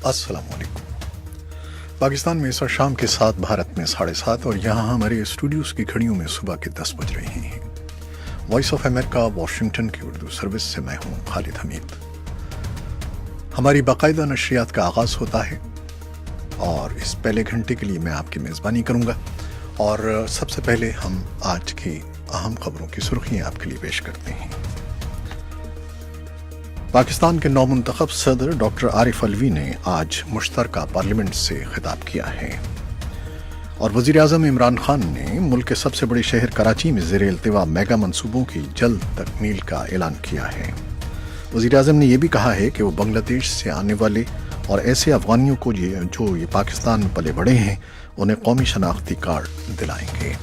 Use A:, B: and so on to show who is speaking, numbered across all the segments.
A: अस्सलाम वालेकुम। पाकिस्तान में इस वक्त शाम के 7, भारत में 7:30 और यहाँ हमारे स्टूडियोज़ की घड़ियों में सुबह के 10 बज रहे हैं। वॉइस ऑफ अमेरिका वाशिंगटन की उर्दू सर्विस से मैं हूँ खालिद हमीद। हमारी बाकायदा नशरियात का आगाज़ होता है और इस पहले घंटे के लिए मैं आपकी मेज़बानी करूँगा। और सबसे पहले हम आज की अहम खबरों की सुर्खियाँ आपके लिए पेश करते हैं। पाकिस्तान के नौमुंतखब सदर डॉक्टर आरिफ अलवी ने आज मुश्तरका पार्लियामेंट से खिताब किया है और वज़ीर आज़म इमरान खान ने मुल्क के सबसे बड़े शहर कराची में ज़ेर इल्तिवा मेगा मंसूबों की जल्द तकमील का ऐलान किया है। वज़ीर आज़म ने यह भी कहा है कि वो बांग्लादेश से आने वाले और ऐसे अफगानियों को जो पाकिस्तान में पले बड़े हैं उन्हें कौमी शनाख्ती कार्ड दिलाएंगे।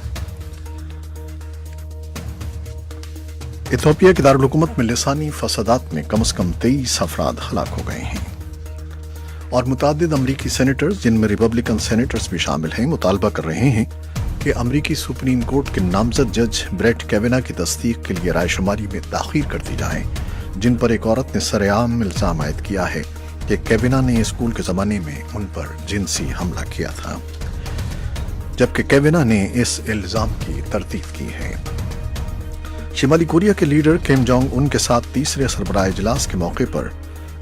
A: इथियोपिया के दारुल हुकूमत में लिसानी फसादात में कम से कम 23 अफराद हलाक हो गए हैं और मुतअद्दिद अमरीकी सेनेटर्स, जिनमें रिपब्लिकन सेनेटर्स भी शामिल हैं, मुतालबा कर रहे हैं कि अमरीकी सुप्रीम कोर्ट के नामजद जज ब्रेट कैवेना की तस्दीक के लिए रायशुमारी में ताख़ीर कर दी जाए, जिन पर एक औरत ने सरेआम इल्ज़ाम आयद किया है कि कैवेना ने स्कूल के ज़माने में उन पर जिनसी हमला किया था, जबकि कैवेना ने इस इल्ज़ाम की तरदीद की है। शिमाली कोरिया के लीडर किम जोंग उन के साथ तीसरे सरबराह इजलास के मौके पर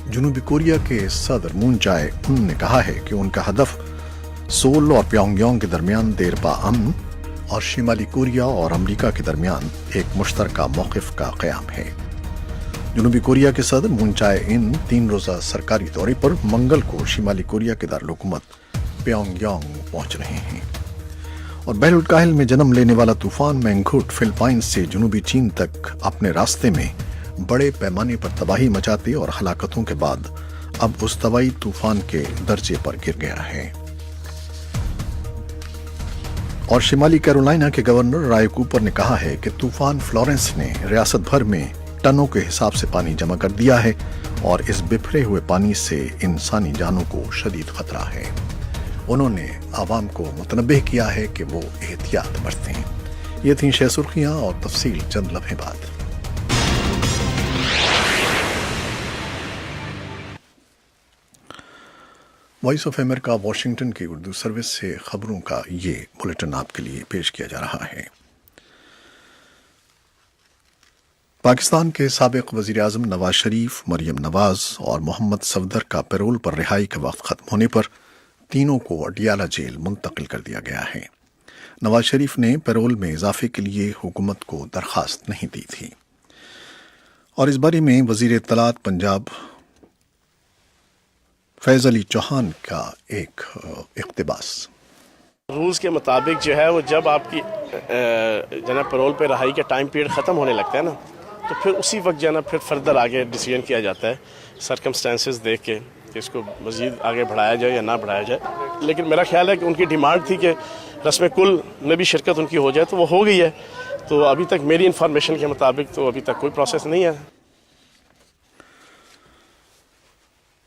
A: जनूबी कोरिया के सदर मून जाए उन ने कहा है कि उनका हदफ सोल और प्योंगयांग के दरमियान देरपा अमन और शिमाली कोरिया और अमरीका के दरमियान एक मुश्तरका मौक़िफ़ का क़याम है। जनूबी कोरिया के सदर मून जाए इन 3 रोज़ा सरकारी दौरे पर मंगल को शिमाली कोरिया के दारुल हुकूमत प्योंगयांग पहुंच रहे हैं और बहरुल में जन्म लेने वाला तूफान मैंगखुट फिलिपाइंस से जनूबी चीन तक अपने रास्ते में बड़े पैमाने पर तबाही मचाते और हलाकतों के बाद अब उस तबाही तूफान के दर्जे पर गिर गया है। और शिमाली कैरोलिना के गवर्नर राय कूपर ने कहा है कि तूफान फ्लोरेंस ने रियासत भर में टनों के हिसाब से पानी जमा कर दिया है और इस बिखरे हुए पानी से इंसानी जानों को शदीद खतरा है। उन्होंने आवाम को मुतनब्बे किया है कि वो एहतियात बरतें। ये थीं शह सुर्खियां और तफसील चंद लम्हे बाद। वॉइस ऑफ अमेरिका वाशिंगटन की उर्दू सर्विस से खबरों का ये बुलेटिन आपके लिए पेश किया जा रहा है। पाकिस्तान के साबिक वज़ीर आज़म नवाज शरीफ, मरियम नवाज और मोहम्मद सफदर का पैरोल पर रिहाई का वक्त खत्म होने पर तीनों को अडियाला जेल मुंतकिल कर दिया गया है। नवाज शरीफ ने पैरोल में इजाफे के लिए हुकूमत को दरखास्त नहीं दी थी और इस बारे में वज़ीर इत्तलात पंजाब फैज़ अली चौहान का एक इक़्तिबास।
B: रूल्स के मुताबिक जो है वो जब आपकी जना पैरोल पे रहाई का टाइम पीरियड ख़त्म होने लगता है ना, तो फिर उसी वक्त जो है ना फिर फर्दर आगे डिसीजन किया जाता है सर्कमस्टेंसेस देख के कि इसको मज़ीद आगे बढ़ाया जाए या ना बढ़ाया जाए। लेकिन मेरा ख्याल है कि उनकी डिमांड थी कि रस्म कुल में भी शिरकत उनकी हो जाए, तो वो हो गई है। तो अभी तक मेरी इन्फॉर्मेशन के मुताबिक तो अभी तक कोई प्रोसेस नहीं है।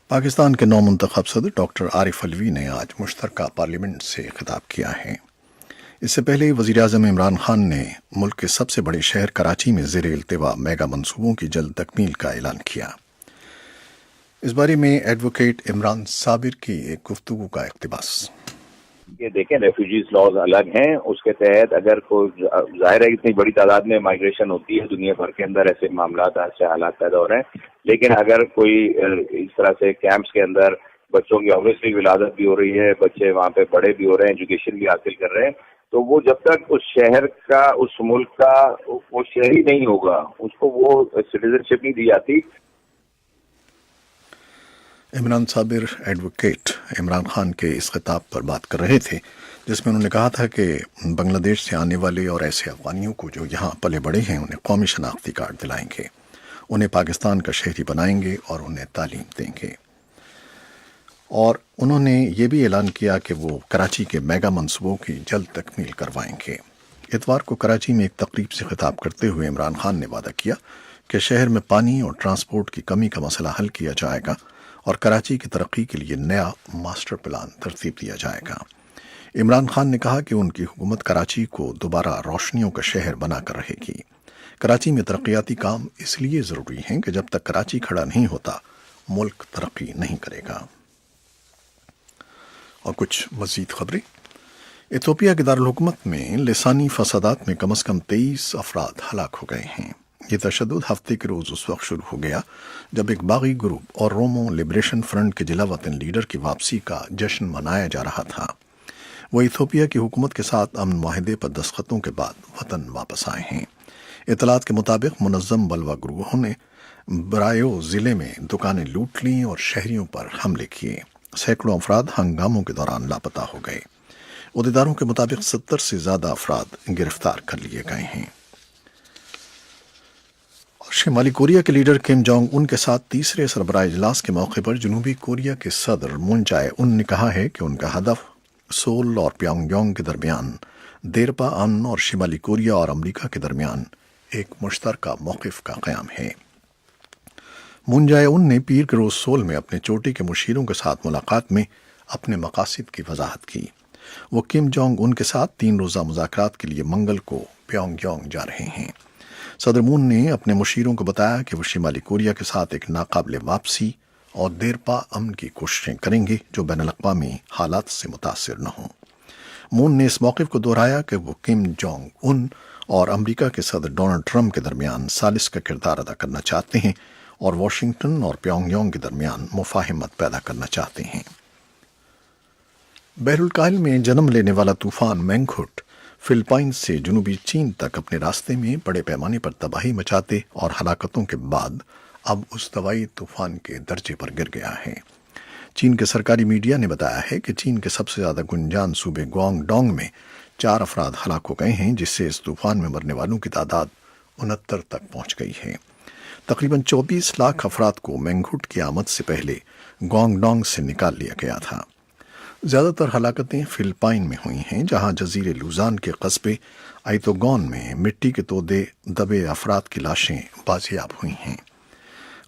A: पाकिस्तान के नौमुंतखब सदर डॉक्टर आरिफ अलवी ने आज मुश्तरका पार्लियामेंट से खिताब किया है। इससे पहले वज़ीर आज़म इमरान खान ने मुल्क के सबसे बड़े शहर कराची में ज़ेर इल्तिवा मेगा मंसूबों की जल्द तकमील का ऐलान किया। इस बारे में एडवोकेट इमरान साबिर की एक गुफ्तगू का इक़्तिबास।
C: ये देखें, रेफ्यूजीज लॉज अलग हैं, उसके तहत अगर कोई जाहिर है इतनी बड़ी तादाद में माइग्रेशन होती है दुनिया भर के अंदर, ऐसे मामला ऐसे हालात पैदा हो रहे हैं। लेकिन अगर कोई इस तरह से कैंप्स के अंदर बच्चों की ऑब्वियसली विलादत भी हो रही है, बच्चे वहाँ पे बड़े भी हो रहे हैं, एजुकेशन भी हासिल कर रहे हैं, तो वो जब तक उस शहर का, उस मुल्क का वो शहरी नहीं होगा, उसको वो सिटीजनशिप नहीं दी जाती।
A: इमरान साबिर एडवोकेट इमरान खान के इस खिताब पर बात कर रहे थे, जिसमें उन्होंने कहा था कि बांग्लादेश से आने वाले और ऐसे अफगानियों को जो यहाँ पले बड़े हैं उन्हें कौमी शनाख्ती कार्ड दिलाएंगे, उन्हें पाकिस्तान का शहरी बनाएंगे और उन्हें तालीम देंगे। और उन्होंने ये भी ऐलान किया कि वो कराची के मेगा मंसूबों की जल्द तकमील करवाएंगे। इतवार को कराची में एक तकरीब से खिताब करते हुए इमरान खान ने वादा किया कि शहर में पानी और ट्रांसपोर्ट की कमी का मसला हल किया जाएगा और कराची की तरक्की के लिए नया मास्टर प्लान तरतीब दिया जाएगा। इमरान खान ने कहा कि उनकी हुकूमत कराची को दोबारा रोशनियों का शहर बनाकर रहेगी। कराची में तरक्याती काम इसलिए ज़रूरी हैं कि जब तक कराची खड़ा नहीं होता मुल्क तरक्की नहीं करेगा। और कुछ मज़ीद खबरें। इथियोपिया के दारुल-हुकूमत में लिसानी फसादात में कम से कम 23 अफराद हलाक हो गए हैं। ये तशद्दुद हफ्ते के रोज़ उस वक्त शुरू हो गया जब एक बागी ग्रुप और रोमो लिबरेशन फ्रंट के जिला वतन लीडर की वापसी का जश्न मनाया जा रहा था। वो इथियोपिया की हुकूमत के साथ अमन माहिदे पर दस्तखतों के बाद वतन वापस आए हैं। इतलात के मुताबिक मुनज़्ज़म बलवा ग्रुपों ने ब्रायो ज़िले में दुकानें लूट लीं और शहरियों पर हमले किए। सैकड़ों अफराद हंगामों के दौरान लापता हो गए। उहदेदारों के मुताबिक 70 से ज़्यादा अफराद गिरफ्तार कर लिए गए हैं। और शिमाली कोरिया के लीडर किम जोंग उन के साथ तीसरे सरबराह इजलास के मौके पर जनूबी कोरिया के सदर मून जाए उन ने कहा है कि उनका हदफ सोल और प्योंगयांग के दरमियान देरपा अमन और शिमाली कोरिया और अमरीका के दरमियान एक मुश्तरका मौक़िफ़ का क़याम है। मून जाए उन ने पीर के रोज़ सोल में अपने चोटी के मुशीरों के साथ मुलाकात में अपने मकासद की वजाहत की। वो किम जोंग उन के साथ 3 रोज़ा मुज़ाकरात के लिए मंगल को प्योंगयांग जा रहे हैं। सदर मून ने अपने मुशीरों को बताया कि वो शिमाली कोरिया के साथ एक नाकाबिले वापसी और देरपा अमन की कोशिशें करेंगे जो बैनुल-अक़वामी हालात से मुतासिर न हों। मून ने इस मौक़िफ़ को दोहराया कि वो किम जोंग उन और अमरीका के सदर डोनाल्ड ट्रंप के दरमियान सालिस का किरदार अदा करना चाहते हैं और वाशिंगटन और प्योंगयांग के दरमियान मुफाहिमत पैदा करना चाहते हैं। बहरुल काहिल में जन्म लेने वाला तूफान मैंगखुट फिलिपाइन से जनूबी चीन तक अपने रास्ते में बड़े पैमाने पर तबाही मचाते और हलाकतों के बाद अब उस दवाई तूफान के दर्जे पर गिर गया है। चीन के सरकारी मीडिया ने बताया है कि चीन के सबसे ज़्यादा गुंजान सूबे ग्वांगडोंग में 4 अफराद हलाक हो गए हैं, जिससे इस तूफान में मरने वालों की तादाद 69 तक पहुंच गई है। तकरीबन 24 लाख अफराद को मैंगखुट की आमद से पहले ग्वांगडोंग से निकाल लिया गया था। ज़्यादातर हलाकतें फिलिपाइन में हुई हैं, जहां जजीरे लुजान के कस्बे आइतोगॉन में मिट्टी के तोदे दबे अफराद की लाशें बाजियाब हुई हैं।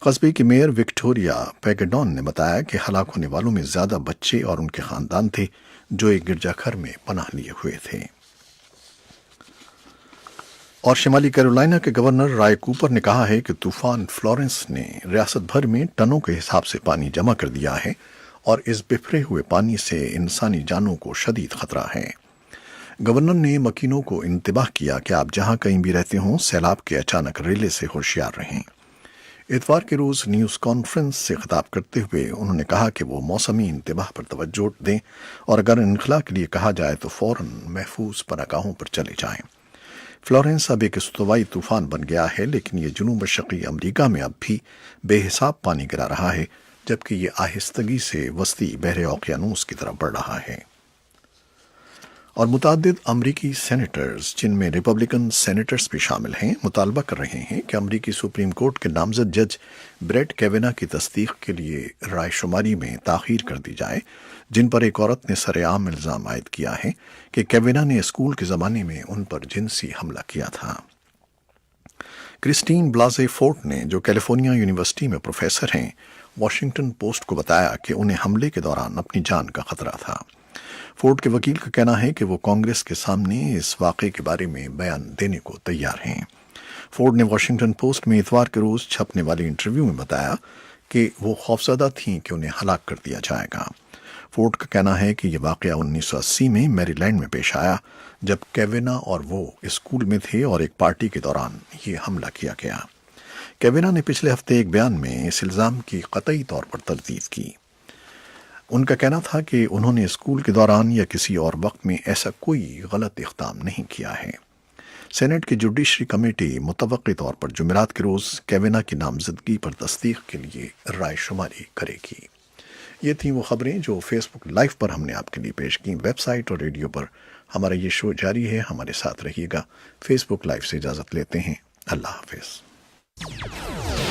A: कस्बे की मेयर विक्टोरिया पैगेडॉन ने बताया कि हलाक होने वालों में ज़्यादा बच्चे और उनके ख़ानदान थे जो एक गिरजाघर में पनाह लिए हुए थे। और शिमाली कैरोलिना के गवर्नर राय कूपर ने कहा है कि तूफान फ्लोरेंस ने रियासत भर में टनों के हिसाब से पानी जमा कर दिया है और इस बिखरे हुए पानी से इंसानी जानों को शदीद खतरा है। गवर्नर ने मकीनों को इंतबाह किया कि आप जहां कहीं भी रहते हों, सैलाब के अचानक रेले से होशियार रहें। इतवार के रोज़ न्यूज़ कॉन्फ्रेंस से खिताब करते हुए उन्होंने कहा कि वो मौसमी इंतबाह पर तवज्जो दें और अगर इनखला के लिए कहा जाए तो फ़ौरन महफूज पनागाहों पर चले जाएं। फ्लोरेंस अब एक इस्तवाई तूफान बन गया है, लेकिन ये जुनूब मशरक़ी अमरीका में अब भी बेहिसाब पानी गिरा रहा है, जबकि ये आहिस्तगी से वस्ती बहरे ओकियानूस की तरफ बढ़ रहा है। और मुतअद्दिद अमरीकी सेनेटर्स, जिनमें रिपब्लिकन सेनेटर्स भी शामिल हैं, मुतालबा कर रहे हैं कि अमरीकी सुप्रीम कोर्ट के नामजद जज ब्रेट कैवेना की तस्दीक के लिए रायशुमारी में ताख़ीर कर दी जाए, जिन पर एक औरत ने सरेआम इल्ज़ाम आयद किया है कि कैवेना ने स्कूल के ज़माने में उन पर जिनसी हमला किया था। क्रिस्टीन ब्लाजे फोर्ट ने, जो कैलिफोर्निया यूनिवर्सिटी में प्रोफेसर हैं, वाशिंगटन पोस्ट को बताया कि उन्हें हमले के दौरान अपनी जान का खतरा था। फोर्ड के वकील का कहना है कि वो कांग्रेस के सामने इस वाक़े के बारे में बयान देने को तैयार हैं। फोर्ड ने वाशिंगटन पोस्ट में इतवार के रोज़ छपने वाले इंटरव्यू में बताया कि वो खौफजदा थीं कि उन्हें हलाक कर दिया जाएगा। फोर्ड का कहना है कि यह वाक़या 1980 में मैरीलैंड में पेश आया, जब कैवेना और वो स्कूल में थे और एक पार्टी के दौरान ये हमला किया गया। कैवेना ने पिछले हफ्ते एक बयान में इस इल्ज़ाम की कतई तौर पर तरदीद की। उनका कहना था कि उन्होंने स्कूल के दौरान या किसी और वक्त में ऐसा कोई गलत इक़दाम नहीं किया है। सेनेट की जुडिशरी कमेटी मुतवक्की तौर पर जुमेरात के रोज़ कैवेना की नामजदगी पर तस्दीक के लिए राय शुमारी करेगी। ये थी वो खबरें जो फेसबुक लाइव पर हमने आपके लिए पेश की। वेबसाइट और रेडियो पर हमारा ये शो जारी है, हमारे साथ रहिएगा। फेसबुक लाइव से इजाज़त लेते हैं। अल्लाह हाफ़िज़।